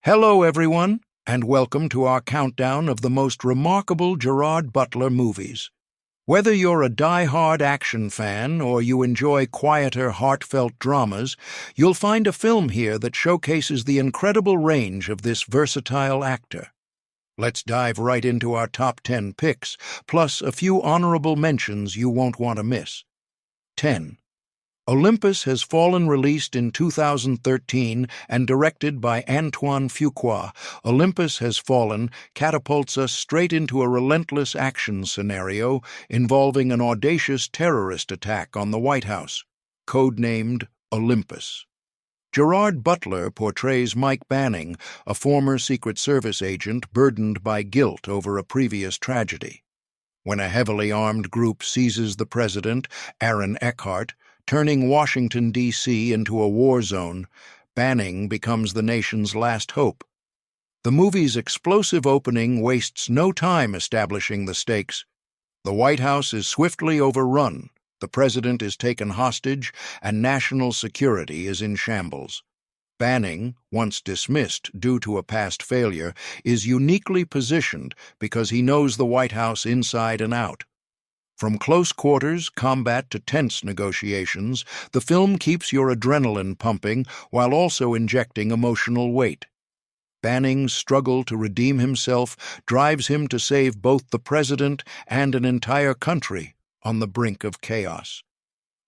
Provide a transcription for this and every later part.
Hello, everyone, and welcome to our countdown of the most remarkable Gerard Butler movies. Whether you're a die-hard action fan or you enjoy quieter, heartfelt dramas, you'll find a film here that showcases the incredible range of this versatile actor. Let's dive right into our top 10 picks, plus a few honorable mentions you won't want to miss. 10. Olympus Has Fallen, released in 2013 and directed by Antoine Fuqua. Olympus Has Fallen catapults us straight into a relentless action scenario involving an audacious terrorist attack on the White House, codenamed Olympus. Gerard Butler portrays Mike Banning, a former Secret Service agent burdened by guilt over a previous tragedy. When a heavily armed group seizes the president, Aaron Eckhart, turning Washington, D.C. into a war zone, Banning becomes the nation's last hope. The movie's explosive opening wastes no time establishing the stakes. The White House is swiftly overrun, the president is taken hostage, and national security is in shambles. Banning, once dismissed due to a past failure, is uniquely positioned because he knows the White House inside and out. From close quarters combat to tense negotiations, the film keeps your adrenaline pumping while also injecting emotional weight. Banning's struggle to redeem himself drives him to save both the president and an entire country on the brink of chaos.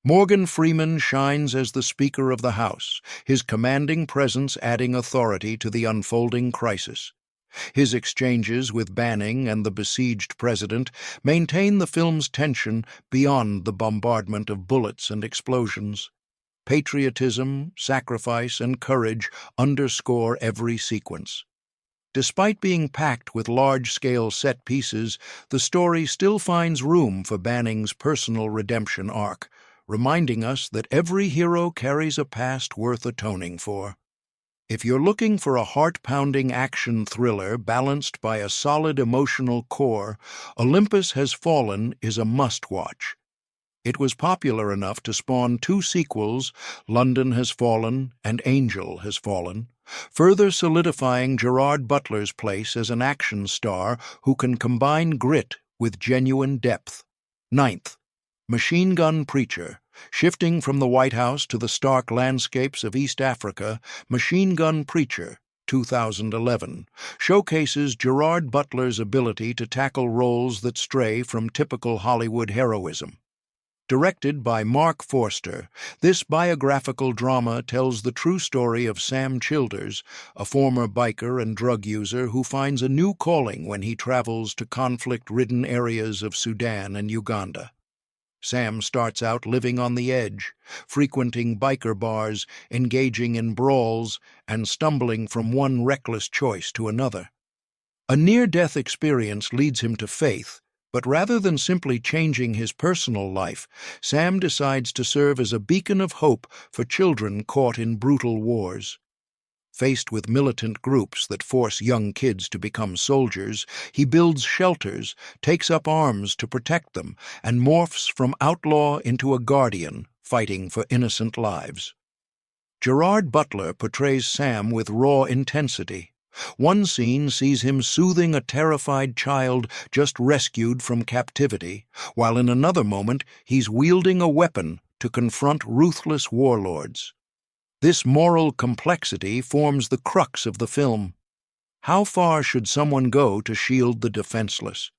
Morgan Freeman shines as the Speaker of the House, his commanding presence adding authority to the unfolding crisis. His exchanges with Banning and the besieged president maintain the film's tension beyond the bombardment of bullets and explosions. Patriotism, sacrifice, and courage underscore every sequence. Despite being packed with large-scale set pieces, the story still finds room for Banning's personal redemption arc, reminding us that every hero carries a past worth atoning for. If you're looking for a heart-pounding action thriller balanced by a solid emotional core, Olympus Has Fallen is a must-watch. It was popular enough to spawn 2 sequels, London Has Fallen and Angel Has Fallen, further solidifying Gerard Butler's place as an action star who can combine grit with genuine depth. 9th. Machine Gun Preacher. Shifting from the White House to the stark landscapes of East Africa, Machine Gun Preacher, 2011, showcases Gerard Butler's ability to tackle roles that stray from typical Hollywood heroism. Directed by Mark Forster, this biographical drama tells the true story of Sam Childers, a former biker and drug user who finds a new calling when he travels to conflict-ridden areas of Sudan and Uganda. Sam starts out living on the edge, frequenting biker bars, engaging in brawls, and stumbling from one reckless choice to another. A near-death experience leads him to faith, but rather than simply changing his personal life, Sam decides to serve as a beacon of hope for children caught in brutal wars. Faced with militant groups that force young kids to become soldiers, he builds shelters, takes up arms to protect them, and morphs from outlaw into a guardian, fighting for innocent lives. Gerard Butler portrays Sam with raw intensity. One scene sees him soothing a terrified child just rescued from captivity, while in another moment he's wielding a weapon to confront ruthless warlords. This moral complexity forms the crux of the film. How far should someone go to shield the defenseless?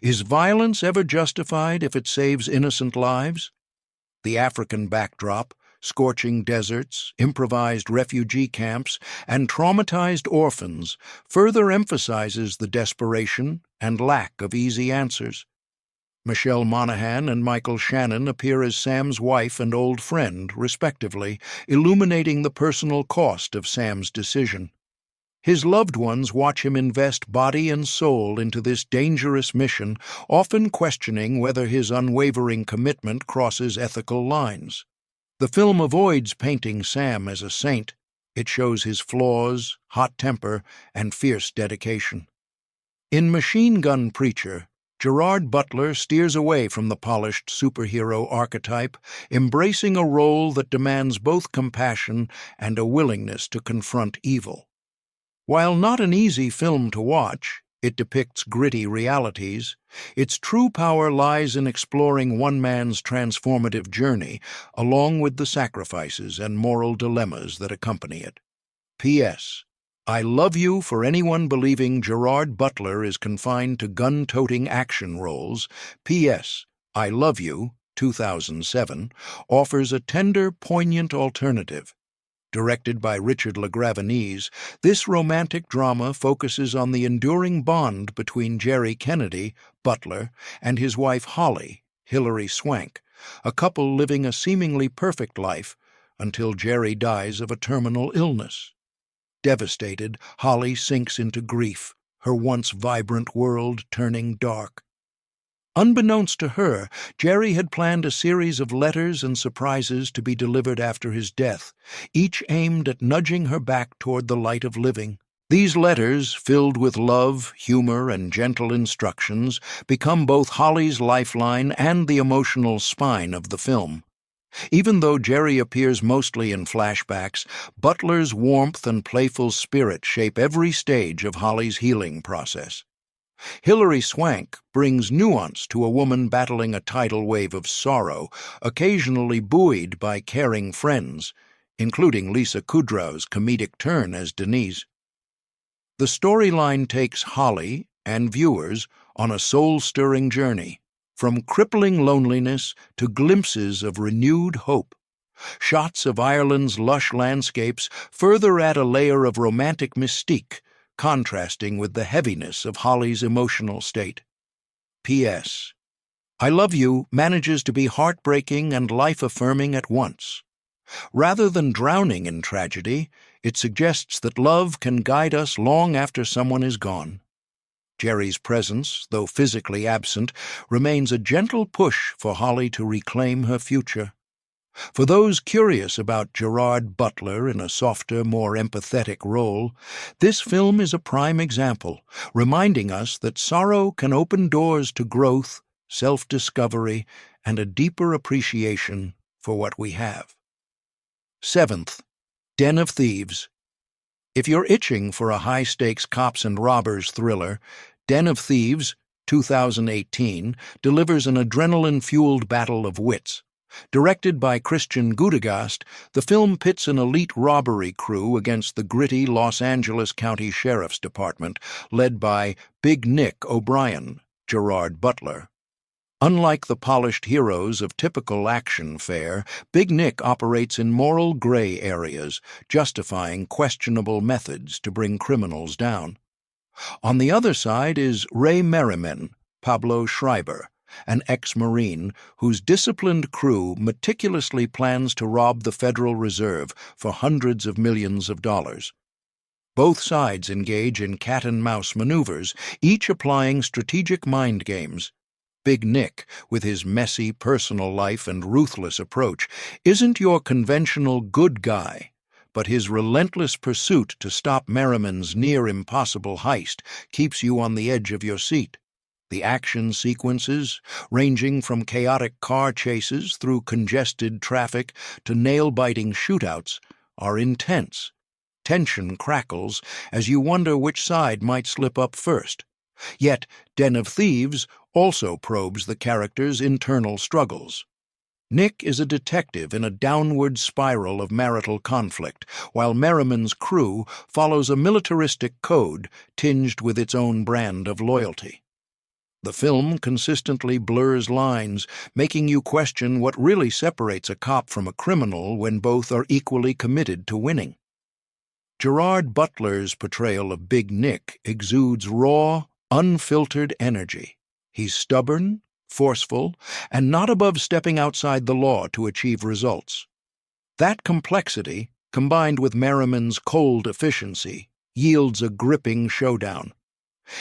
Is violence ever justified if it saves innocent lives? The African backdrop, scorching deserts, improvised refugee camps, and traumatized orphans further emphasizes the desperation and lack of easy answers. Michelle Monaghan and Michael Shannon appear as Sam's wife and old friend, respectively, illuminating the personal cost of Sam's decision. His loved ones watch him invest body and soul into this dangerous mission, often questioning whether his unwavering commitment crosses ethical lines. The film avoids painting Sam as a saint. It shows his flaws, hot temper, and fierce dedication. In Machine Gun Preacher, Gerard Butler steers away from the polished superhero archetype, embracing a role that demands both compassion and a willingness to confront evil. While not an easy film to watch, it depicts gritty realities. Its true power lies in exploring one man's transformative journey, along with the sacrifices and moral dilemmas that accompany it. P.S. I love you for anyone believing Gerard Butler is confined to gun-toting action roles. P.S. I Love You, 2007, offers a tender, poignant alternative. Directed by Richard LaGravenese, this romantic drama focuses on the enduring bond between Jerry Kennedy, Butler, and his wife Holly, Hilary Swank, a couple living a seemingly perfect life until Jerry dies of a terminal illness. Devastated, Holly sinks into grief, her once vibrant world turning dark. Unbeknownst to her, Jerry had planned a series of letters and surprises to be delivered after his death, each aimed at nudging her back toward the light of living. These letters, filled with love, humor, and gentle instructions, become both Holly's lifeline and the emotional spine of the film. Even though Jerry appears mostly in flashbacks, Butler's warmth and playful spirit shape every stage of Holly's healing process. Hilary Swank brings nuance to a woman battling a tidal wave of sorrow, occasionally buoyed by caring friends, including Lisa Kudrow's comedic turn as Denise. The storyline takes Holly and viewers on a soul-stirring journey, from crippling loneliness to glimpses of renewed hope. Shots of Ireland's lush landscapes further add a layer of romantic mystique, contrasting with the heaviness of Holly's emotional state. P.S. I Love You manages to be heartbreaking and life-affirming at once. Rather than drowning in tragedy, it suggests that love can guide us long after someone is gone. Jerry's presence, though physically absent, remains a gentle push for Holly to reclaim her future. For those curious about Gerard Butler in a softer, more empathetic role, this film is a prime example, reminding us that sorrow can open doors to growth, self-discovery, and a deeper appreciation for what we have. 7th, Den of Thieves. If you're itching for a high-stakes cops and robbers thriller, Den of Thieves, 2018, delivers an adrenaline-fueled battle of wits. Directed by Christian Gudegast, the film pits an elite robbery crew against the gritty Los Angeles County Sheriff's Department, led by Big Nick O'Brien, Gerard Butler. Unlike the polished heroes of typical action fare, Big Nick operates in moral gray areas, justifying questionable methods to bring criminals down. On the other side is Ray Merriman, Pablo Schreiber, an ex-Marine whose disciplined crew meticulously plans to rob the Federal Reserve for hundreds of millions of dollars. Both sides engage in cat-and-mouse maneuvers, each applying strategic mind games. Big Nick, with his messy personal life and ruthless approach, isn't your conventional good guy, but his relentless pursuit to stop Merriman's near-impossible heist keeps you on the edge of your seat. The action sequences, ranging from chaotic car chases through congested traffic to nail-biting shootouts, are intense. Tension crackles as you wonder which side might slip up first. Yet, Den of Thieves also probes the characters' internal struggles. Nick is a detective in a downward spiral of marital conflict, while Merriman's crew follows a militaristic code tinged with its own brand of loyalty. The film consistently blurs lines, making you question what really separates a cop from a criminal when both are equally committed to winning. Gerard Butler's portrayal of Big Nick exudes raw, unfiltered energy. He's stubborn, forceful, and not above stepping outside the law to achieve results. That complexity, combined with Merriman's cold efficiency, yields a gripping showdown.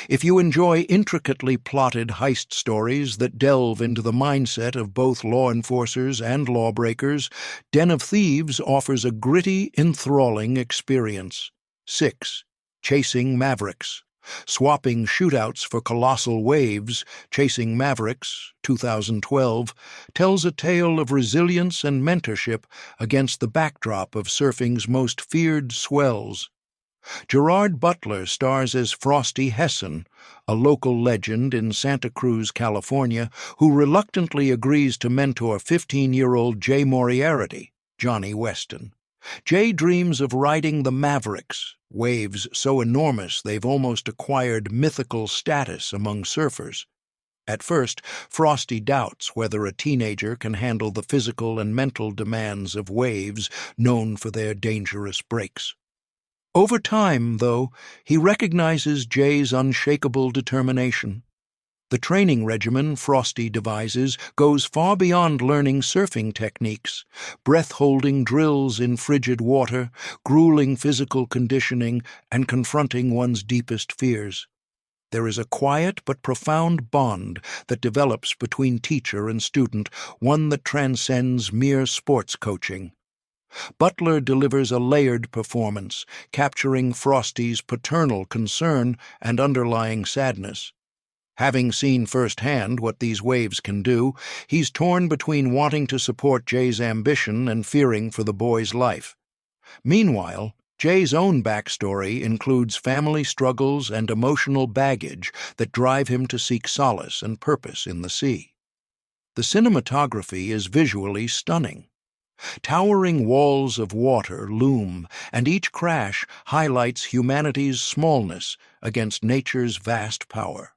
If you enjoy intricately plotted heist stories that delve into the mindset of both law enforcers and lawbreakers, Den of Thieves offers a gritty, enthralling experience. 6. Chasing Mavericks. Swapping shootouts for colossal waves, Chasing Mavericks, 2012, tells a tale of resilience and mentorship against the backdrop of surfing's most feared swells. Gerard Butler stars as Frosty Hesson, a local legend in Santa Cruz, California, who reluctantly agrees to mentor 15-year-old Jay Moriarty, Johnny Weston. Jay dreams of riding the Mavericks, waves so enormous they've almost acquired mythical status among surfers. At first, Frosty doubts whether a teenager can handle the physical and mental demands of waves known for their dangerous breaks. Over time, though, he recognizes Jay's unshakable determination. The training regimen Frosty devises goes far beyond learning surfing techniques, breath-holding drills in frigid water, grueling physical conditioning, and confronting one's deepest fears. There is a quiet but profound bond that develops between teacher and student, one that transcends mere sports coaching. Butler delivers a layered performance, capturing Frosty's paternal concern and underlying sadness. Having seen firsthand what these waves can do, he's torn between wanting to support Jay's ambition and fearing for the boy's life. Meanwhile, Jay's own backstory includes family struggles and emotional baggage that drive him to seek solace and purpose in the sea. The cinematography is visually stunning. Towering walls of water loom, and each crash highlights humanity's smallness against nature's vast power.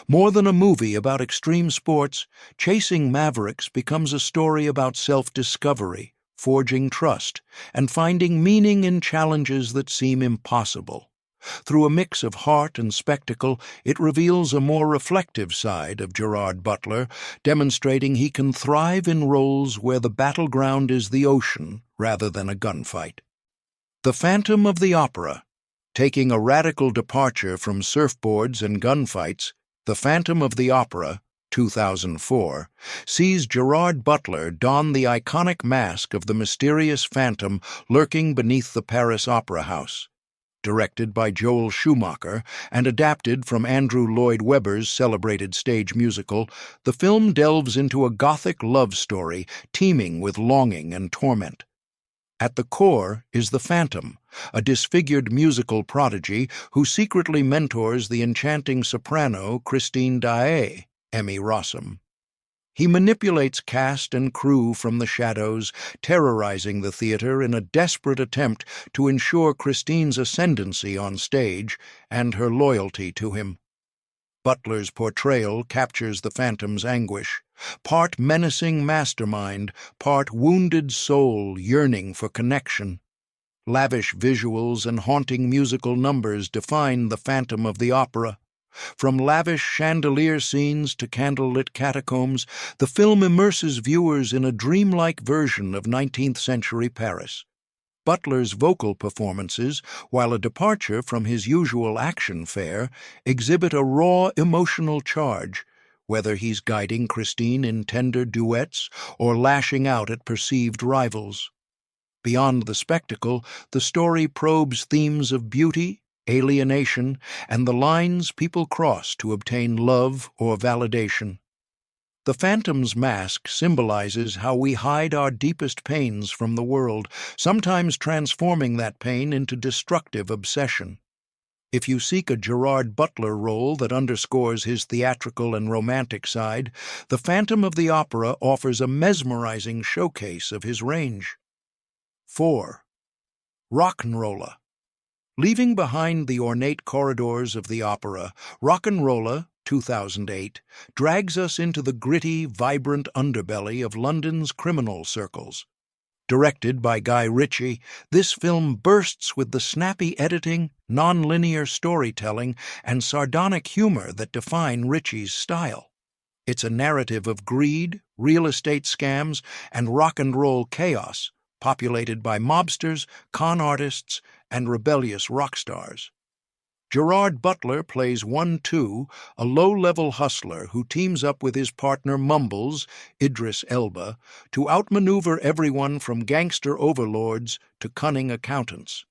More than a movie about extreme sports, Chasing Mavericks becomes a story about self-discovery, forging trust, and finding meaning in challenges that seem impossible. Through a mix of heart and spectacle, it reveals a more reflective side of Gerard Butler, demonstrating he can thrive in roles where the battleground is the ocean rather than a gunfight. The Phantom of the Opera. Taking a radical departure from surfboards and gunfights, The Phantom of the Opera, 2004, sees Gerard Butler don the iconic mask of the mysterious phantom lurking beneath the Paris Opera House. Directed by Joel Schumacher and adapted from Andrew Lloyd Webber's celebrated stage musical, the film delves into a gothic love story teeming with longing and torment. At the core is the Phantom, a disfigured musical prodigy who secretly mentors the enchanting soprano Christine Daae, Emmy Rossum. He manipulates cast and crew from the shadows, terrorizing the theater in a desperate attempt to ensure Christine's ascendancy on stage and her loyalty to him. Butler's portrayal captures the Phantom's anguish, part menacing mastermind, part wounded soul yearning for connection. Lavish visuals and haunting musical numbers define the Phantom of the Opera. From lavish chandelier scenes to candlelit catacombs, the film immerses viewers in a dreamlike version of 19th-century Paris. Butler's vocal performances, while a departure from his usual action fare, exhibit a raw emotional charge, whether he's guiding Christine in tender duets or lashing out at perceived rivals. Beyond the spectacle, the story probes themes of beauty, alienation, and the lines people cross to obtain love or validation. The Phantom's mask symbolizes how we hide our deepest pains from the world, sometimes transforming that pain into destructive obsession. If you seek a Gerard Butler role that underscores his theatrical and romantic side, The Phantom of the Opera offers a mesmerizing showcase of his range. 4. Rock'n'Rolla. Leaving behind the ornate corridors of the opera, Rock'n'Rolla, 2008, drags us into the gritty, vibrant underbelly of London's criminal circles. Directed by Guy Ritchie, this film bursts with the snappy editing, non-linear storytelling, and sardonic humor that define Ritchie's style. It's a narrative of greed, real estate scams, and rock and roll chaos, populated by mobsters, con artists, and rebellious rock stars. Gerard Butler plays 1-2, a low-level hustler who teams up with his partner Mumbles, Idris Elba, to outmaneuver everyone from gangster overlords to cunning accountants.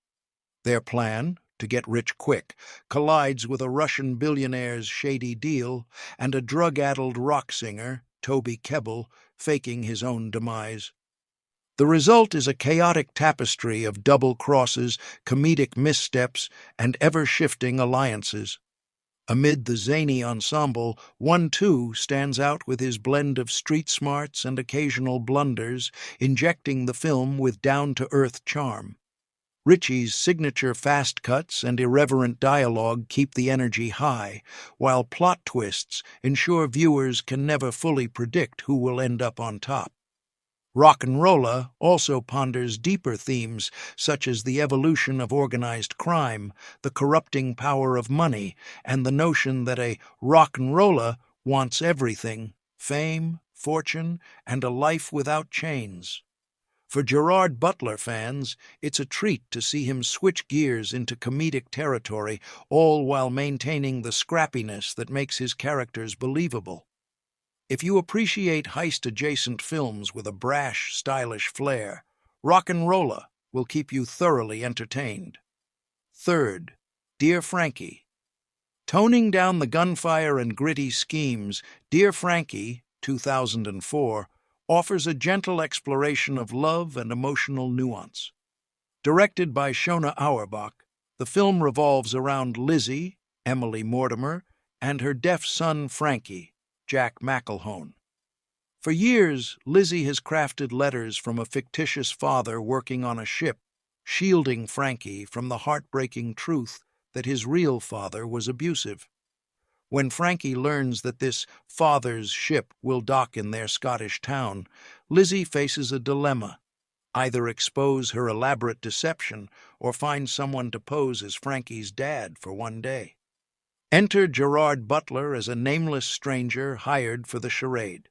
Their plan, to get rich quick, collides with a Russian billionaire's shady deal and a drug-addled rock singer, Toby Kebbell, faking his own demise. The result is a chaotic tapestry of double crosses, comedic missteps, and ever-shifting alliances. Amid the zany ensemble, 1-2 stands out with his blend of street smarts and occasional blunders, injecting the film with down-to-earth charm. Ritchie's signature fast cuts and irreverent dialogue keep the energy high, while plot twists ensure viewers can never fully predict who will end up on top. Rock'n'Rolla also ponders deeper themes such as the evolution of organized crime, the corrupting power of money, and the notion that a rock'n'rolla wants everything: fame, fortune, and a life without chains. For Gerard Butler fans, it's a treat to see him switch gears into comedic territory, all while maintaining the scrappiness that makes his characters believable. If you appreciate heist-adjacent films with a brash, stylish flair, Rock'n'Rolla will keep you thoroughly entertained. Third, Dear Frankie. Toning down the gunfire and gritty schemes, Dear Frankie, 2004, offers a gentle exploration of love and emotional nuance. Directed by Shona Auerbach, the film revolves around Lizzie, Emily Mortimer, and her deaf son Frankie, Jack McElhone. For years, Lizzie has crafted letters from a fictitious father working on a ship, shielding Frankie from the heartbreaking truth that his real father was abusive. When Frankie learns that this father's ship will dock in their Scottish town, Lizzie faces a dilemma: either expose her elaborate deception or find someone to pose as Frankie's dad for one day. Enter Gerard Butler as a nameless stranger hired for the charade.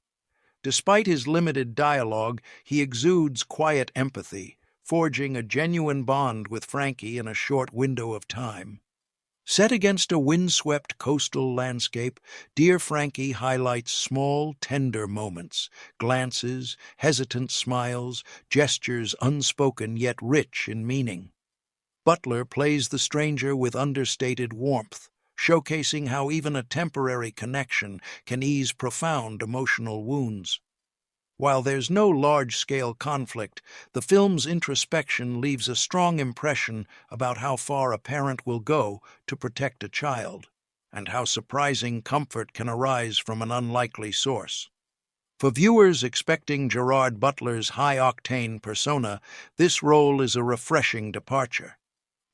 Despite his limited dialogue, he exudes quiet empathy, forging a genuine bond with Frankie in a short window of time. Set against a windswept coastal landscape, Dear Frankie highlights small, tender moments, glances, hesitant smiles, gestures unspoken yet rich in meaning. Butler plays the stranger with understated warmth, showcasing how even a temporary connection can ease profound emotional wounds. While there's no large-scale conflict, the film's introspection leaves a strong impression about how far a parent will go to protect a child, and how surprising comfort can arise from an unlikely source. For viewers expecting Gerard Butler's high-octane persona, this role is a refreshing departure.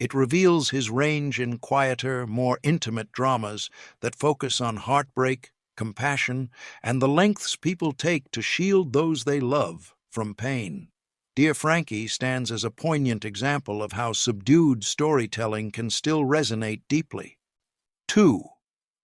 It reveals his range in quieter, more intimate dramas that focus on heartbreak, compassion, and the lengths people take to shield those they love from pain. Dear Frankie stands as a poignant example of how subdued storytelling can still resonate deeply. 2.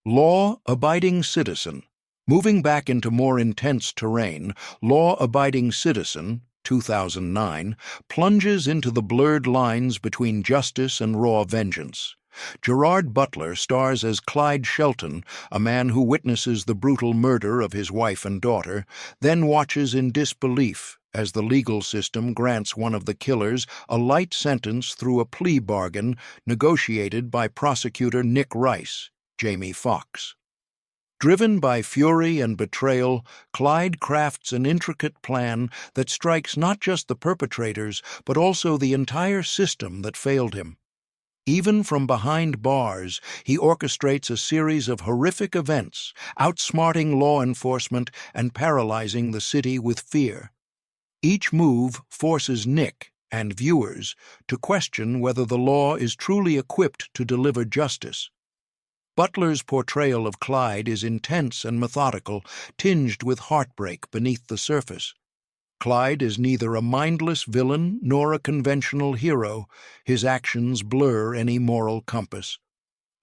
Law-abiding citizen. Moving back into more intense terrain, Law-Abiding Citizen, 2009, plunges into the blurred lines between justice and raw vengeance. Gerard Butler stars as Clyde Shelton, a man who witnesses the brutal murder of his wife and daughter, then watches in disbelief as the legal system grants one of the killers a light sentence through a plea bargain negotiated by prosecutor Nick Rice, Jamie Foxx. Driven by fury and betrayal, Clyde crafts an intricate plan that strikes not just the perpetrators, but also the entire system that failed him. Even from behind bars, he orchestrates a series of horrific events, outsmarting law enforcement and paralyzing the city with fear. Each move forces Nick and viewers to question whether the law is truly equipped to deliver justice. Butler's portrayal of Clyde is intense and methodical, tinged with heartbreak beneath the surface. Clyde is neither a mindless villain nor a conventional hero. His actions blur any moral compass.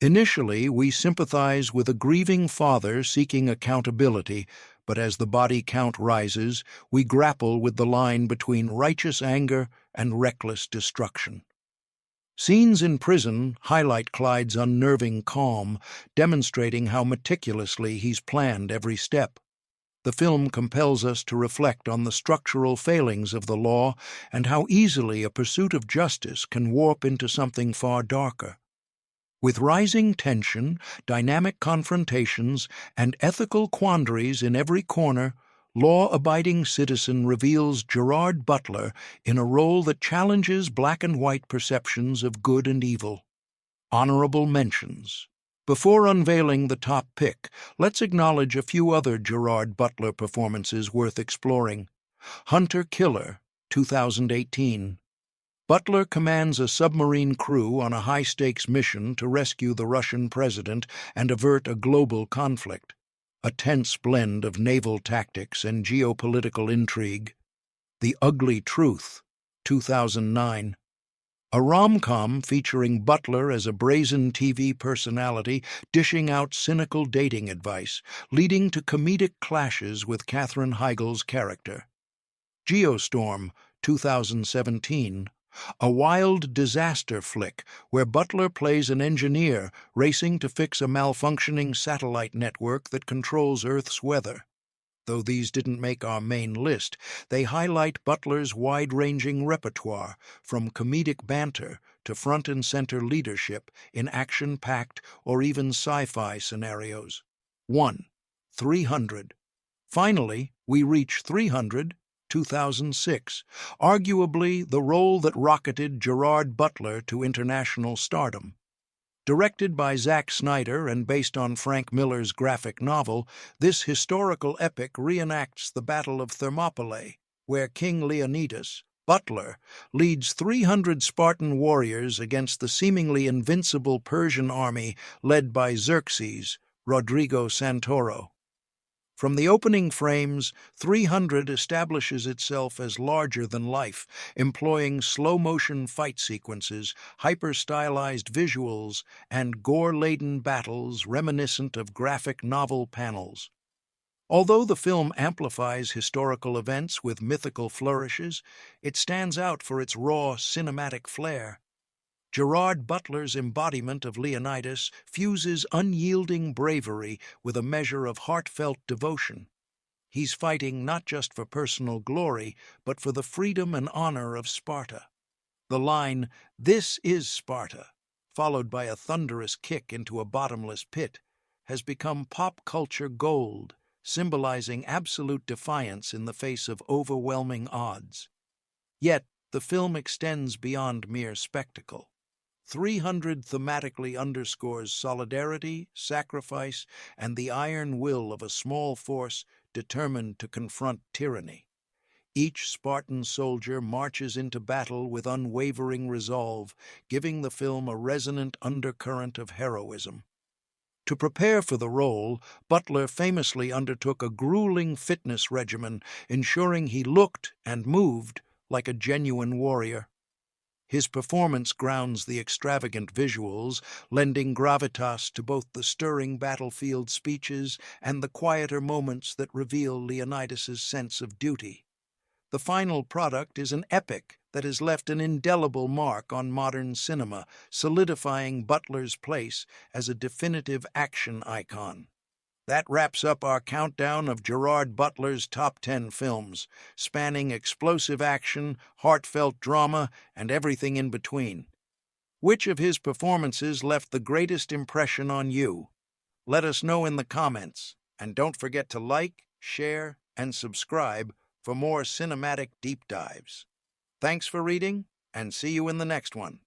Initially, we sympathize with a grieving father seeking accountability, but as the body count rises, we grapple with the line between righteous anger and reckless destruction. Scenes in prison highlight Clyde's unnerving calm, demonstrating how meticulously he's planned every step. The film compels us to reflect on the structural failings of the law and how easily a pursuit of justice can warp into something far darker. With rising tension, dynamic confrontations, and ethical quandaries in every corner, law-abiding citizen reveals Gerard Butler in a role that challenges black and white perceptions of good and evil. Honorable mentions. Before unveiling the top pick, let's acknowledge a few other Gerard Butler performances worth exploring. Hunter Killer, 2018. Butler commands a submarine crew on a high-stakes mission to rescue the Russian president and avert a global conflict. A tense blend of naval tactics and geopolitical intrigue. The Ugly Truth, 2009. A rom-com featuring Butler as a brazen TV personality dishing out cynical dating advice, leading to comedic clashes with Katherine Heigl's character. Geostorm, 2017. A wild disaster flick where Butler plays an engineer racing to fix a malfunctioning satellite network that controls Earth's weather. Though these didn't make our main list, they highlight Butler's wide-ranging repertoire, from comedic banter to front-and-center leadership in action-packed or even sci-fi scenarios. 1. 300. Finally, we reach 300, 2006, arguably the role that rocketed Gerard Butler to international stardom. Directed by Zack Snyder and based on Frank Miller's graphic novel, this historical epic reenacts the Battle of Thermopylae, where King Leonidas, Butler, leads 300 Spartan warriors against the seemingly invincible Persian army led by Xerxes, Rodrigo Santoro. From the opening frames, 300 establishes itself as larger than life, employing slow-motion fight sequences, hyper-stylized visuals, and gore-laden battles reminiscent of graphic novel panels. Although the film amplifies historical events with mythical flourishes, it stands out for its raw cinematic flair. Gerard Butler's embodiment of Leonidas fuses unyielding bravery with a measure of heartfelt devotion. He's fighting not just for personal glory, but for the freedom and honor of Sparta. The line, "This is Sparta," followed by a thunderous kick into a bottomless pit, has become pop culture gold, symbolizing absolute defiance in the face of overwhelming odds. Yet, the film extends beyond mere spectacle. 300 thematically underscores solidarity, sacrifice, and the iron will of a small force determined to confront tyranny. Each Spartan soldier marches into battle with unwavering resolve, giving the film a resonant undercurrent of heroism. To prepare for the role, Butler famously undertook a grueling fitness regimen, ensuring he looked and moved like a genuine warrior. His performance grounds the extravagant visuals, lending gravitas to both the stirring battlefield speeches and the quieter moments that reveal Leonidas's sense of duty. The final product is an epic that has left an indelible mark on modern cinema, solidifying Butler's place as a definitive action icon. That wraps up our countdown of Gerard Butler's top 10 films, spanning explosive action, heartfelt drama, and everything in between. Which of his performances left the greatest impression on you? Let us know in the comments, and don't forget to like, share, and subscribe for more cinematic deep dives. Thanks for reading, and see you in the next one.